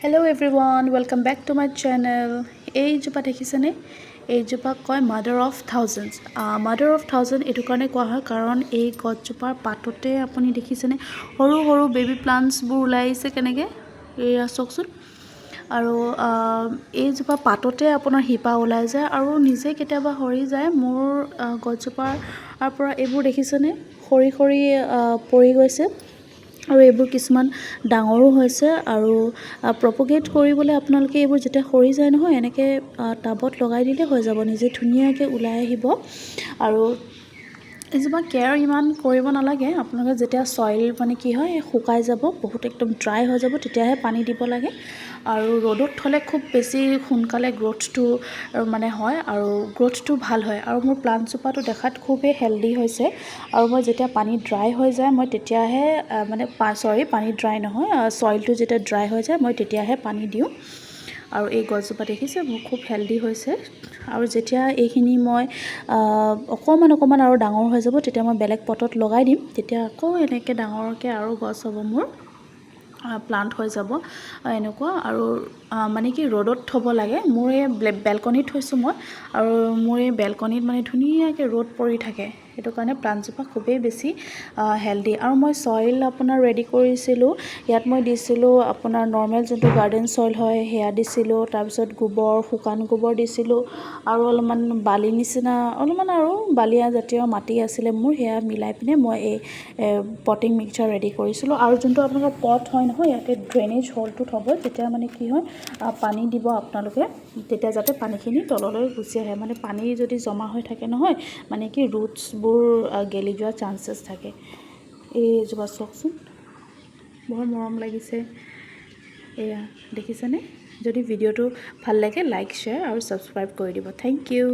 Hello everyone, welcome back to my channel. এইজোপা দেখিছেনে? এইজোপাক কয় mother of thousands. Mother of thousand এইটো কাৰণে কোৱা হয় কাৰণ এই গছজোপাৰ পাততে আপুনি দেখিছেনে সৰু সৰু বেবী প্লাণ্টছবোৰ ওলাই আহিছে কেনেকৈ, এয়া চাওকচোন। আৰু এইজোপা পাততে আপোনাৰ শিপা ওলাই যায় আৰু নিজে কেতিয়াবা সৰি যায়। মোৰ গছজোপাৰ পৰা এইবোৰ দেখিছেনে সৰি সৰি পৰি গৈছে আৰু এইবোৰ কিছুমান ডাঙৰো হৈছে। আৰু প্ৰপগেট কৰিবলৈ আপোনালোকে এইবোৰ যেতিয়া সৰি যায় নহয় এনেকৈ টাবত লগাই দিলে হৈ যাব, নিজে ধুনীয়াকৈ ওলাই আহিব। আৰু এইজোপা কেয়াৰ ইমান কৰিব নালাগে, আপোনালোকে যেতিয়া চইল মানে কি হয় শুকাই যাব, বহুত একদম ড্ৰাই হৈ যাব, তেতিয়াহে পানী দিব লাগে। আৰু ৰ'দত থ'লে খুব বেছি সোনকালে গ্ৰ'থটো মানে হয় আৰু গ্ৰ'থটো ভাল হয়। আৰু মোৰ প্লাণ্টজোপাটো দেখাত খুবেই হেল্ডি হৈছে। আৰু মই যেতিয়া পানী ড্ৰাই হৈ যায় মই তেতিয়াহে পানী ড্ৰাই নহয়, চইলটো যেতিয়া ড্ৰাই হৈ যায় মই তেতিয়াহে পানী দিওঁ। আৰু এই গছজোপা দেখিছে মোৰ খুব হেল্ডি হৈছে। আৰু যেতিয়া এইখিনি মই অকণমান আৰু ডাঙৰ হৈ যাব তেতিয়া মই বেলেগ পটত লগাই দিম, তেতিয়া আকৌ এনেকৈ ডাঙৰকৈ আৰু গছ হ'ব, মোৰ প্লাণ্ট হৈ যাব এনেকুৱা। আৰু মানে কি ৰ'দত থ'ব লাগে। মোৰ এই বেলকনিত থৈছোঁ মই, আৰু মোৰ এই বেলকনিত মানে ধুনীয়াকৈ ৰ'দ পৰি থাকে, সেইটো কাৰণে প্লাণ্টজোপা খুবেই বেছি হেল্ডি। আৰু মই চইল আপোনাৰ ৰেডি কৰিছিলোঁ, ইয়াত মই দিছিলোঁ আপোনাৰ নৰ্মেল যোনটো গাৰ্ডেন চইল হয় সেয়া দিছিলোঁ, তাৰপিছত গোবৰ, শুকান গোবৰ দিছিলোঁ, আৰু অলপমান বালি নিচিনা অলপমান আৰু বালিয়া জাতীয় মাটি আছিলে মোৰ, সেয়া মিলাই পিনে মই এই পটিং মিক্সচাৰ ৰেডি কৰিছিলোঁ। আৰু যোনটো আপোনালোকৰ পট হয় নহয় ইয়াতে ড্ৰেইনেজ হ'লটোত হ'ব, তেতিয়া মানে কি হয় পানী দিব আপোনালোকে, তেতিয়া যাতে পানীখিনি তললৈ গুচি আহে। মানে পানী যদি জমা হৈ থাকে নহয় মানে কি ৰুটছবোৰ গেলি যোৱাৰ চান্সেছ থাকে। এইজোপা চাওকচোন বৰ মৰম লাগিছে, এয়া দেখিছেনে? যদি ভিডিঅ'টো ভাল লাগে লাইক, শ্বেয়াৰ আৰু ছাবস্ক্ৰাইব কৰি দিব। Thank U.